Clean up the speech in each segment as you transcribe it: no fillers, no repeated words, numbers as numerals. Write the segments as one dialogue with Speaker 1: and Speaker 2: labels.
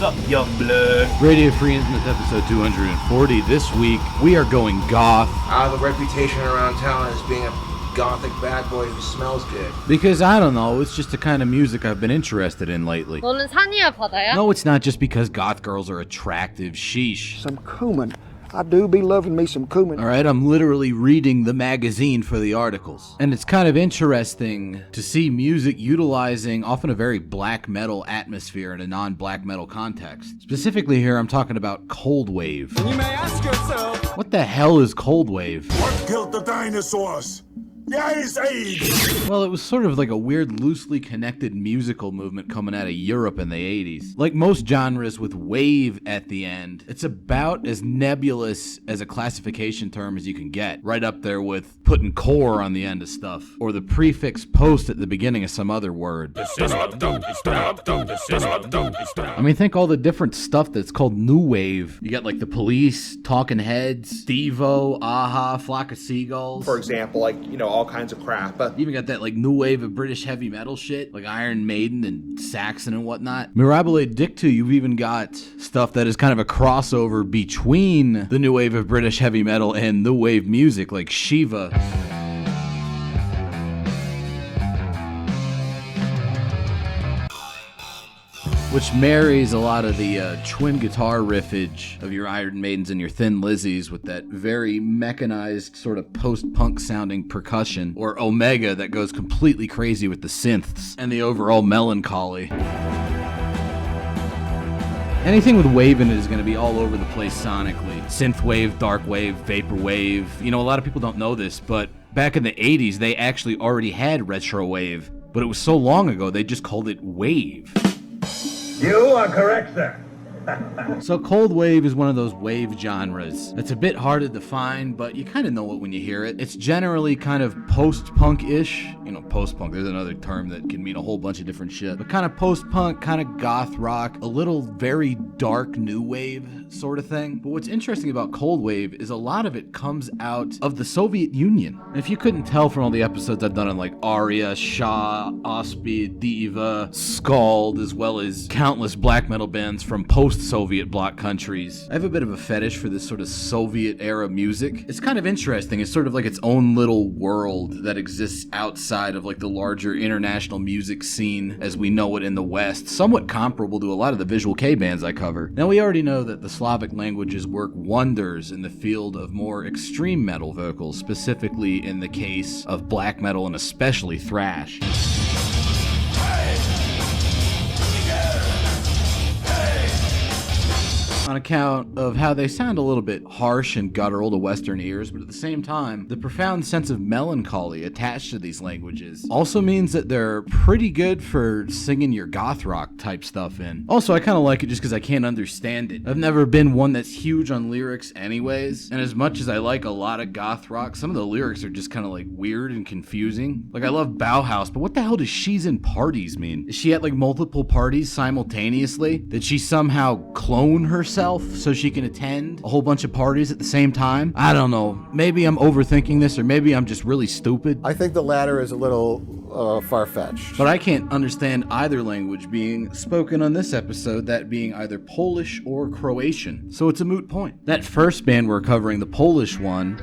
Speaker 1: What's up, young blood?
Speaker 2: Radio Free Intimate episode 240. This week, we are going goth.
Speaker 3: The reputation around town as being a gothic bad boy who smells good.
Speaker 2: Because, I don't know, it's just the kind of music I've been interested in lately.
Speaker 4: 너는 산이야, 바다야?
Speaker 2: No, it's not just because goth girls are attractive. Sheesh.
Speaker 5: Some cumin. I do be loving me some cumin.
Speaker 2: Alright, I'm literally reading the magazine for the articles. And it's kind of interesting to see music utilizing often a very black metal atmosphere in a non-black metal context. Specifically here, I'm talking about cold wave.
Speaker 6: You may ask yourself,
Speaker 2: what the hell is cold wave?
Speaker 6: what killed the dinosaurs? The Ice Age!
Speaker 2: Well, it was sort of like a weird, loosely connected musical movement coming out of Europe in the 80s. Like most genres with wave at the end, it's about as nebulous as a classification term as you can get. Right up there with putting core on the end of stuff, or the prefix post at the beginning of some other word. I mean, think all the different stuff that's called new wave. You got like the Police, Talking Heads, Devo, Aha, Flock of Seagulls.
Speaker 3: For example, like, all kinds of crap.
Speaker 2: You even got that like new wave of British heavy metal shit, like Iron Maiden and Saxon and whatnot. Mirabile Dictu, you've even got stuff that is kind of a crossover between the new wave of British heavy metal and new wave music, like Shiva. Which marries a lot of the twin guitar riffage of your Iron Maidens and your Thin Lizzies with that very mechanized sort of post-punk sounding percussion, or Omega that goes completely crazy with the synths and the overall melancholy. Anything with wave in it is going to be all over the place sonically. Synth wave, dark wave, vapor wave. A lot of people don't know this, but back in the 80s they actually already had retro wave, but it was so long ago they just called it wave.
Speaker 1: You are correct, sir.
Speaker 2: So cold wave is one of those wave genres. It's a bit hard to define, but you kind of know it when you hear it. It's generally kind of post-punk-ish. Post-punk, there's another term that can mean a whole bunch of different shit. But kind of post-punk, kind of goth rock, a little very dark new wave sort of thing. But what's interesting about cold wave is a lot of it comes out of the Soviet Union. And if you couldn't tell from all the episodes I've done on like Aria, Shah, Ospid, Diva, Scald, as well as countless black metal bands from post-Soviet bloc countries, I have a bit of a fetish for this sort of Soviet-era music. It's kind of interesting. It's sort of like its own little world that exists outside of like the larger international music scene as we know it in the West, somewhat comparable to a lot of the Visual Kei bands I cover. Now, we already know that the Slavic languages work wonders in the field of more extreme metal vocals, specifically in the case of black metal and especially thrash. On account of how they sound a little bit harsh and guttural to Western ears, but at the same time, the profound sense of melancholy attached to these languages also means that they're pretty good for singing your goth rock type stuff in. Also, I kind of like it just because I can't understand it. I've never been one that's huge on lyrics anyways, and as much as I like a lot of goth rock, some of the lyrics are just kind of like weird and confusing. Like, I love Bauhaus, but what the hell does "she's in parties" mean? Is she at like multiple parties simultaneously? Did she somehow clone herself so she can attend a whole bunch of parties at the same time? I don't know. Maybe I'm overthinking this, or maybe I'm just really stupid.
Speaker 5: I think the latter is a little far-fetched.
Speaker 2: But I can't understand either language being spoken on this episode, that being either Polish or Croatian. So it's a moot point. That first band we're covering, the Polish one,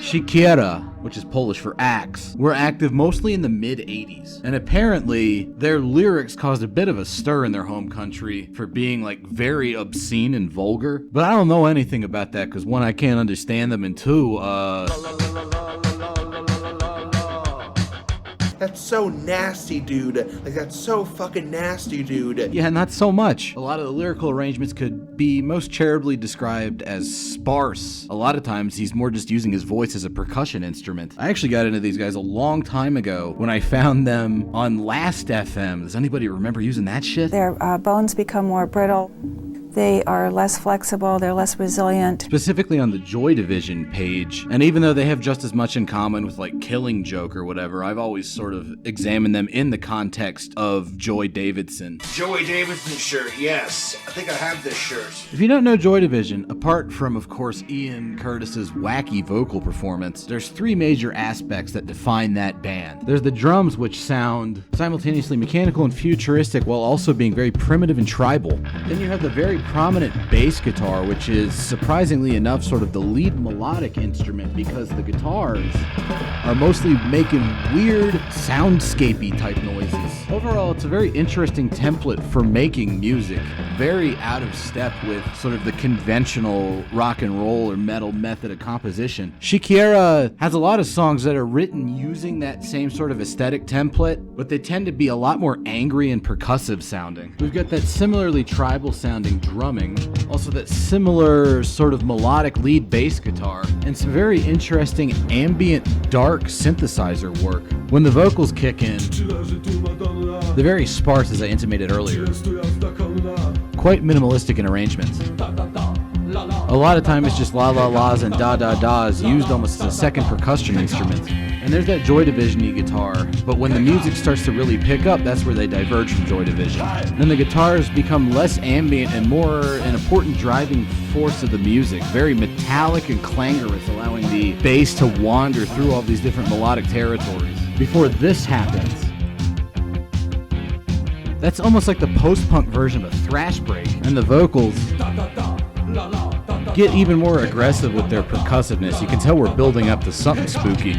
Speaker 2: Siekiera, which is Polish for axe, were active mostly in the mid-80s. And apparently, their lyrics caused a bit of a stir in their home country for being like very obscene and vulgar. But I don't know anything about that because one, I can't understand them, and two,
Speaker 3: That's so nasty, dude. Like, that's so fucking nasty, dude.
Speaker 2: yeah, not so much. A lot of the lyrical arrangements could be most charitably described as sparse. A lot of times, he's more just using his voice as a percussion instrument. I actually got into these guys a long time ago when I found them on Last FM. Does anybody remember using that shit?
Speaker 7: Their bones become more brittle.
Speaker 4: They are less flexible, they're less resilient.
Speaker 2: Specifically on the Joy Division page, and even though they have just as much in common with like Killing Joke or whatever, I've always sort of examined them in the context of Joy Davidson.
Speaker 3: Joey Davidson shirt, yes. I think I have this shirt.
Speaker 2: If you don't know Joy Division, apart from, of course, Ian Curtis's wacky vocal performance, there's three major aspects that define that band. There's the drums, which sound simultaneously mechanical and futuristic while also being very primitive and tribal. Then you have the very prominent bass guitar, which is surprisingly enough sort of the lead melodic instrument because the guitars are mostly making weird soundscapey type noises. Overall, it's a very interesting template for making music, very out of step with sort of the conventional rock and roll or metal method of composition. Siekiera has a lot of songs that are written using that same sort of aesthetic template, but they tend to be a lot more angry and percussive sounding. We've got that similarly tribal sounding drumming, also that similar sort of melodic lead bass guitar, and some very interesting ambient dark synthesizer work. When the vocals kick in, they're very sparse, as I intimated earlier. Quite minimalistic in arrangements. A lot of time it's just la la la's and da da da's used almost as a second percussion instrument. And there's that Joy Division-y guitar, but when the music starts to really pick up, that's where they diverge from Joy Division. Then the guitars become less ambient and more an important driving force of the music, very metallic and clangorous, allowing the bass to wander through all these different melodic territories. Before this happens, that's almost like the post-punk version of a thrash break, and the vocals get even more aggressive with their percussiveness. You can tell we're building up to something spooky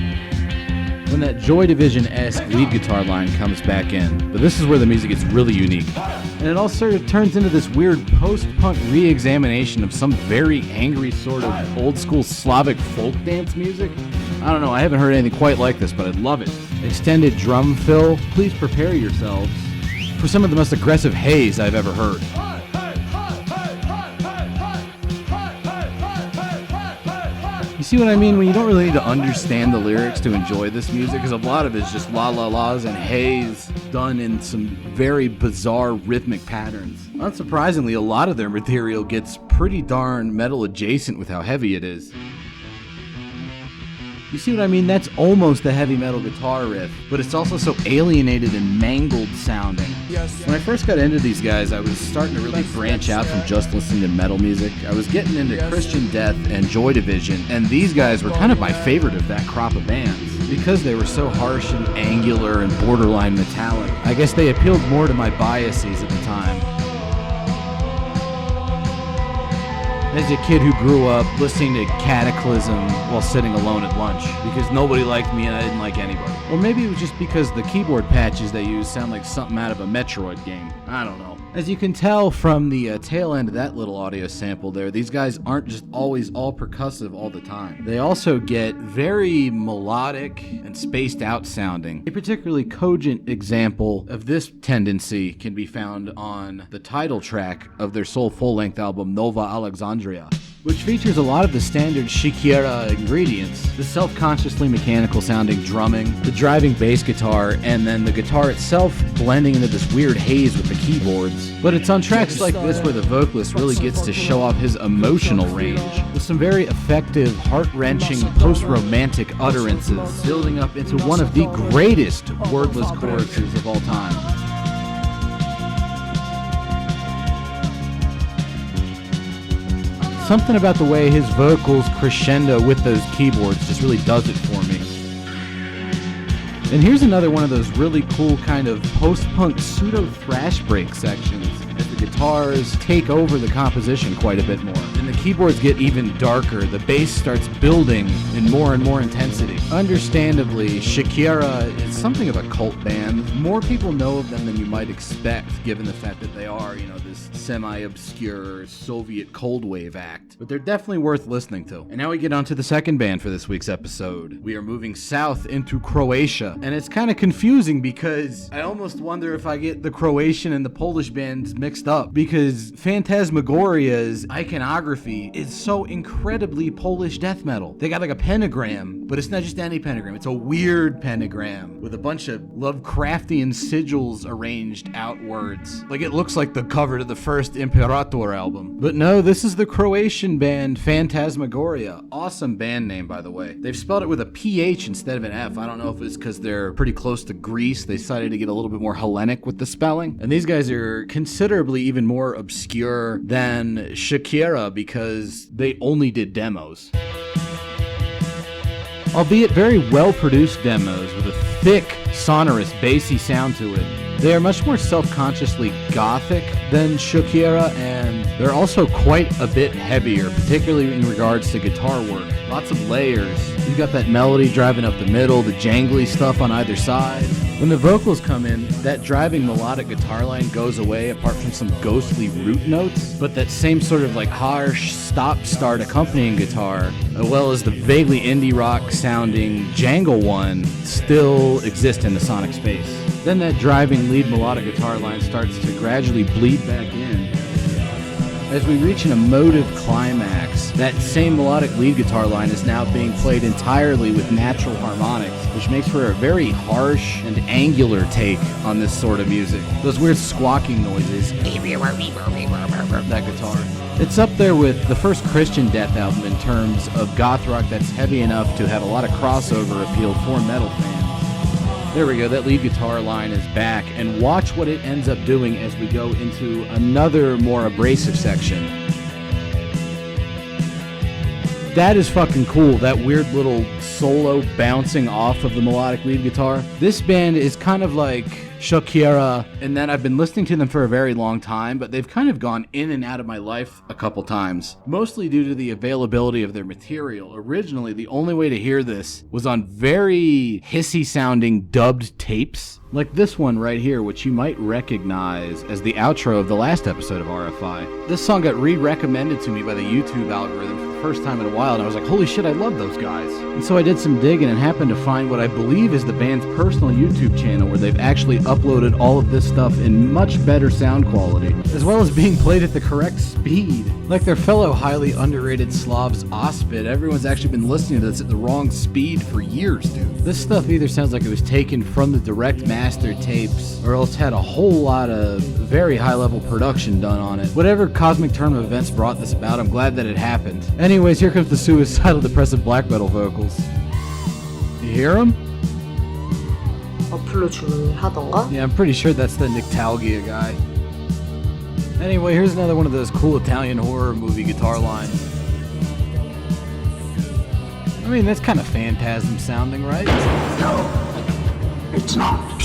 Speaker 2: when that Joy Division-esque lead guitar line comes back in. But this is where the music gets really unique. And it all sort of turns into this weird post-punk re-examination of some very angry sort of old-school Slavic folk dance music. I don't know, I haven't heard anything quite like this, but I love it. Extended drum fill. Please prepare yourselves for some of the most aggressive haze I've ever heard. You see what I mean? When you don't really need to understand the lyrics to enjoy this music, because a lot of it's just la la la's and haze done in some very bizarre rhythmic patterns. Unsurprisingly, a lot of their material gets pretty darn metal adjacent with how heavy it is. You see what I mean? That's almost a heavy metal guitar riff, but it's also so alienated and mangled sounding. When I first got into these guys, I was starting to really branch out from just listening to metal music. I was getting into Christian Death and Joy Division, and these guys were kind of my favorite of that crop of bands. Because they were so harsh and angular and borderline metallic, I guess they appealed more to my biases at the time. As a kid who grew up listening to Cataclysm while sitting alone at lunch because nobody liked me and I didn't like anybody. Or maybe it was just because the keyboard patches they use sound like something out of a Metroid game. I don't know. As you can tell from the tail end of that little audio sample there, these guys aren't just always all percussive all the time. They also get very melodic and spaced out sounding. A particularly cogent example of this tendency can be found on the title track of their sole full-length album Nova Alexandria, which features a lot of the standard Siekiera ingredients, the self-consciously mechanical sounding drumming, the driving bass guitar, and then the guitar itself blending into this weird haze with the keyboards. But it's on tracks like this where the vocalist really gets to show off his emotional range, with some very effective, heart-wrenching, post-romantic utterances, building up into one of the greatest wordless choruses of all time. Something about the way his vocals crescendo with those keyboards just really does it for me. And here's another one of those really cool kind of post-punk pseudo-thrash break sections as the guitars take over the composition quite a bit more. And the keyboards get even darker, the bass starts building in more and more intensity. Understandably, Shakira is something of a cult band. More people know of them than you might expect, given the fact that they are, this semi-obscure Soviet cold wave act. But they're definitely worth listening to. And now we get on to the second band for this week's episode. We are moving south into Croatia. And it's kind of confusing because I almost wonder if I get the Croatian and the Polish bands mixed up, because Phantasmagoria's iconography is so incredibly Polish death metal. They got like a pentagram, but it's not just any pentagram. It's a weird pentagram with with a bunch of Lovecraftian sigils arranged outwards. Like it looks like the cover to the first Imperator album. But no, this is the Croatian band Phantasmagoria. Awesome band name, by the way. They've spelled it with a PH instead of an F. I don't know if it's because they're pretty close to Greece. They decided to get a little bit more Hellenic with the spelling. And these guys are considerably even more obscure than Shakira because they only did demos. Albeit very well-produced demos with a thick, sonorous, bassy sound to it. They are much more self-consciously gothic than Shakira, and they're also quite a bit heavier, particularly in regards to guitar work. Lots of layers. You've got that melody driving up the middle, the jangly stuff on either side. When the vocals come in, that driving melodic guitar line goes away apart from some ghostly root notes, but that same sort of like harsh stop-start accompanying guitar, as well as the vaguely indie rock sounding jangle one, still exist in the sonic space. Then that driving lead melodic guitar line starts to gradually bleed back in. As we reach an emotive climax, that same melodic lead guitar line is now being played entirely with natural harmonics, which makes for a very harsh and angular take on this sort of music. Those weird squawking noises, that guitar. It's up there with the first Christian death album in terms of goth rock that's heavy enough to have a lot of crossover appeal for metal fans. There we go, that lead guitar line is back, and watch what it ends up doing as we go into another more abrasive section. That is fucking cool, that weird little solo bouncing off of the melodic lead guitar. This band is kind of like Shakira, and then I've been listening to them for a very long time, but they've kind of gone in and out of my life a couple times, mostly due to the availability of their material. Originally, the only way to hear this was on very hissy sounding dubbed tapes, like this one right here, which you might recognize as the outro of the last episode of RFI. This song got re-recommended to me by the YouTube algorithm for the first time in a while, and I was like, holy shit, I love those guys. And so I did some digging and happened to find what I believe is the band's personal YouTube channel, where they've actually uploaded all of this stuff in much better sound quality, as well as being played at the correct speed. Like their fellow highly underrated Slavs Ospid, everyone's actually been listening to this at the wrong speed for years, dude. This stuff either sounds like it was taken from the direct master tapes, or else had a whole lot of very high-level production done on it. Whatever cosmic turn of events brought this about, I'm glad that it happened. Anyways, here comes the suicidal depressive black metal vocals. You hear them?
Speaker 7: 어플로 주문하던가?
Speaker 2: Yeah, I'm pretty sure that's the Nictalgia guy. Anyway, here's another one of those cool Italian horror movie guitar lines. I mean, that's kind of phantasm sounding, right?
Speaker 6: No, it's not.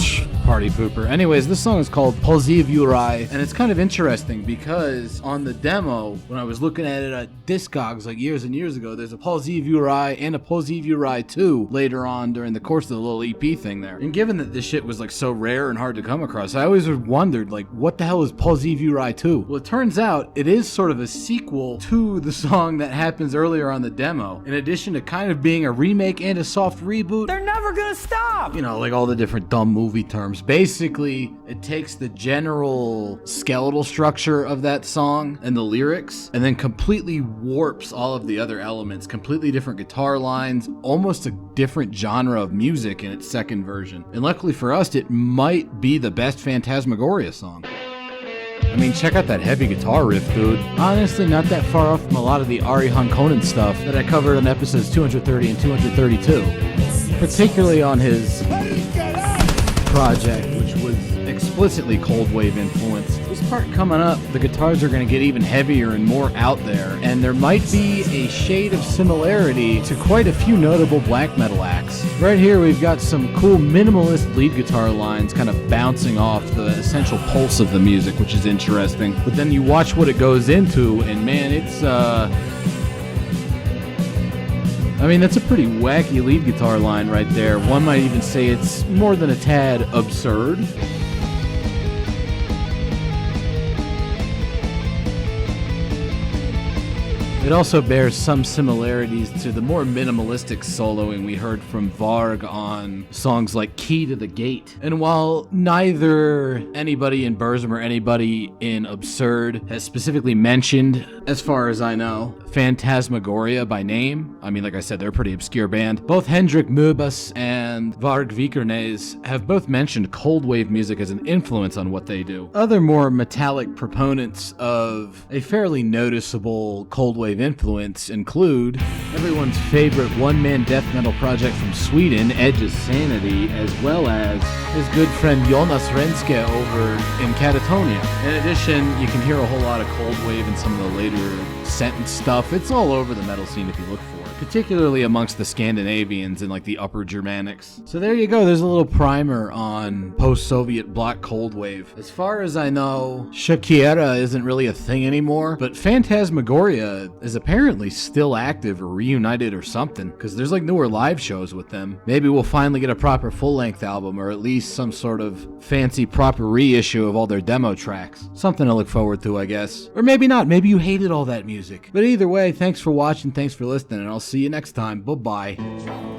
Speaker 2: Party pooper. Anyways, this song is called Poziv Urai, and it's kind of interesting because on the demo, when I was looking at it at Discogs like years and years ago, there's a Poziv Urai and a Poziv Urai 2 later on during the course of the little EP thing there. And given that this shit was like so rare and hard to come across, I always wondered like, what the hell is Poziv Urai 2? Well, it turns out it is sort of a sequel to the song that happens earlier on the demo. In addition to kind of being a remake and a soft reboot,
Speaker 8: They're never gonna stop!
Speaker 2: you know, like all the different dumb movie terms. Basically, it takes the general skeletal structure of that song and the lyrics, and then completely warps all of the other elements. Completely different guitar lines, almost a different genre of music in its second version. And luckily for us, it might be the best Phantasmagoria song. I mean, check out that heavy guitar riff, dude. Honestly, not that far off from a lot of the Ari Hankonen stuff that I covered on episodes 230 and 232. Particularly on his project, which was explicitly cold wave influenced. This part coming up, the guitars are going to get even heavier and more out there, and there might be a shade of similarity to quite a few notable black metal acts. Right here we've got some cool minimalist lead guitar lines kind of bouncing off the essential pulse of the music, which is interesting. But then you watch what it goes into, and man, it's I mean, that's a pretty wacky lead guitar line right there. One might even say it's more than a tad absurd. It also bears some similarities to the more minimalistic soloing we heard from Varg on songs like Key to the Gate. And while neither anybody in Burzum or anybody in Absurd has specifically mentioned, as far as I know, Phantasmagoria by name. I mean, like I said, they're a pretty obscure band. Both Hendrik Mubas and Varg Vikernes have both mentioned cold wave music as an influence on what they do. Other more metallic proponents of a fairly noticeable cold wave influence include everyone's favorite one-man death metal project from Sweden, Edge of Sanity, as well as his good friend Jonas Renske over in Catatonia. In addition, you can hear a whole lot of cold wave in some of the later sentence stuff. It's all over the metal scene if you look for it, particularly amongst the Scandinavians and like the Upper Germanics. So there you go, there's a little primer on post-Soviet bloc cold wave. As far as I know, Shakira isn't really a thing anymore, but Phantasmagoria is apparently still active or reunited or something, because there's like newer live shows with them. Maybe we'll finally get a proper full-length album, or at least some sort of fancy proper reissue of all their demo tracks. Something to look forward to, I guess. Or maybe not, maybe you hated all that music. But either way, thanks for watching, thanks for listening, and I'll see you next time. Bye-bye.